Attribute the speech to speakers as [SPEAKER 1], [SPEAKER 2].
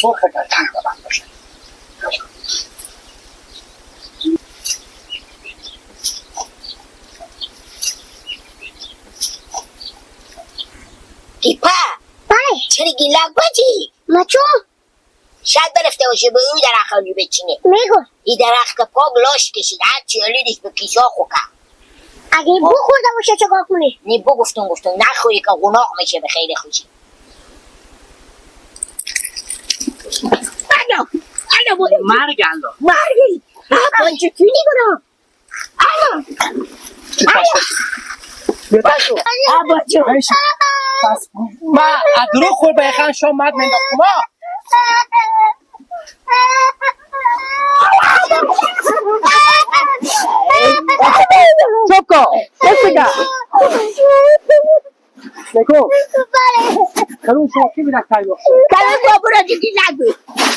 [SPEAKER 1] سرخ در تقریبا باشه.
[SPEAKER 2] دیپا چرا گیلک باتی؟
[SPEAKER 3] ما چون؟
[SPEAKER 2] شاید برفته باشه به اون درخت رو بچینه.
[SPEAKER 3] میگو
[SPEAKER 2] این درخت پاک لاش کشید هرچی آلیدش به کیشا خوکه.
[SPEAKER 3] اگه بو خورده باشه چه کار کنی؟
[SPEAKER 2] نه بو گفتم نخوری که گناه میشه به خیر خوشی.
[SPEAKER 3] انا بودم
[SPEAKER 1] مرگ الله
[SPEAKER 3] مرگی آبا چطوری کنم؟ انا
[SPEAKER 1] بتاشو
[SPEAKER 3] آبا جو
[SPEAKER 1] پس ما ادرو خور به خان شما مد منداختم ها. چوب کن بس بگم نکو کرون شما کی بیرک تایی بخشی
[SPEAKER 3] کلم بابا را دیگی نگو